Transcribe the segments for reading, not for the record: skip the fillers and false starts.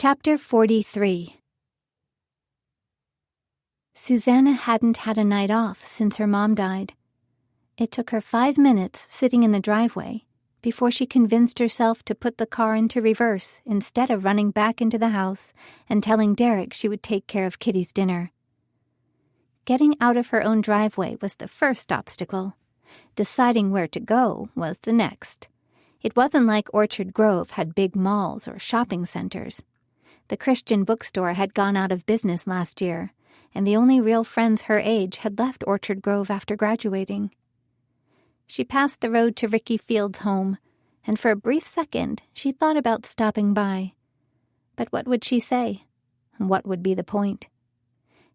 Chapter 43. Susanna hadn't had a night off since her mom died. It took her 5 minutes sitting in the driveway before she convinced herself to put the car into reverse instead of running back into the house and telling Derek she would take care of Kitty's dinner. Getting out of her own driveway was the first obstacle. Deciding where to go was the next. It wasn't like Orchard Grove had big malls or shopping centers. The Christian bookstore had gone out of business last year, and the only real friends her age had left Orchard Grove after graduating. She passed the road to Ricky Field's home, and for a brief second she thought about stopping by. But what would she say? What would be the point?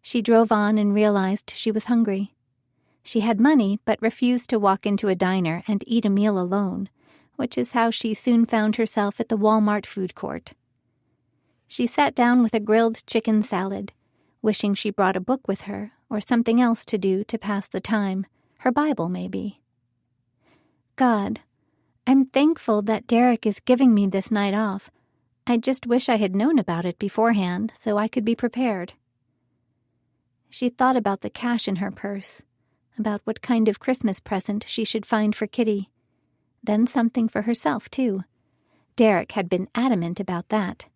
She drove on and realized she was hungry. She had money but refused to walk into a diner and eat a meal alone, which is how she soon found herself at the Walmart food court. She sat down with a grilled chicken salad, wishing she brought a book with her or something else to do to pass the time, her Bible maybe. God, I'm thankful that Derek is giving me this night off. I just wish I had known about it beforehand so I could be prepared. She thought about the cash in her purse, about what kind of Christmas present she should find for Kitty. Then something for herself, too. Derek had been adamant about that.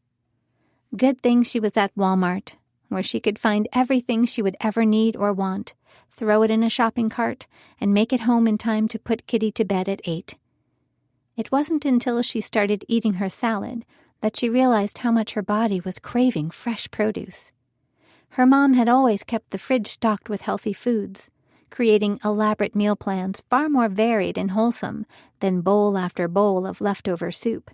Good thing she was at Walmart, where she could find everything she would ever need or want, throw it in a shopping cart, and make it home in time to put Kitty to bed at 8. It wasn't until she started eating her salad that she realized how much her body was craving fresh produce. Her mom had always kept the fridge stocked with healthy foods, creating elaborate meal plans far more varied and wholesome than bowl after bowl of leftover soup.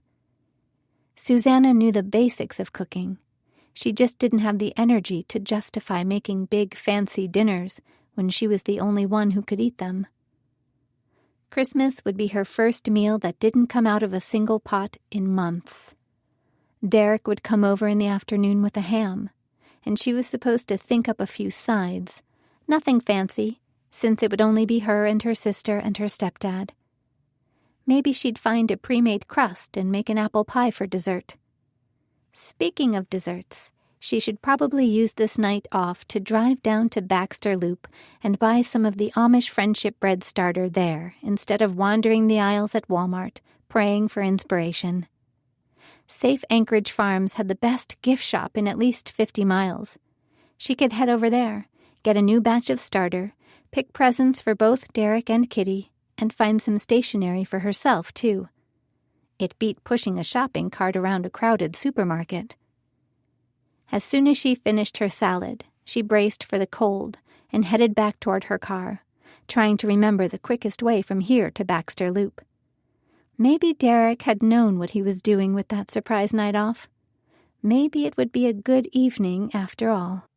Susanna knew the basics of cooking. She just didn't have the energy to justify making big, fancy dinners when she was the only one who could eat them. Christmas would be her first meal that didn't come out of a single pot in months. Derek would come over in the afternoon with a ham, and she was supposed to think up a few sides. Nothing fancy, since it would only be her and her sister and her stepdad. Maybe she'd find a pre-made crust and make an apple pie for dessert. Speaking of desserts, she should probably use this night off to drive down to Baxter Loop and buy some of the Amish Friendship Bread starter there instead of wandering the aisles at Walmart, praying for inspiration. Safe Anchorage Farms had the best gift shop in at least 50 miles. She could head over there, get a new batch of starter, pick presents for both Derek and Kitty, and find some stationery for herself, too. It beat pushing a shopping cart around a crowded supermarket. As soon as she finished her salad, she braced for the cold and headed back toward her car, trying to remember the quickest way from here to Baxter Loop. Maybe Derek had known what he was doing with that surprise night off. Maybe it would be a good evening after all.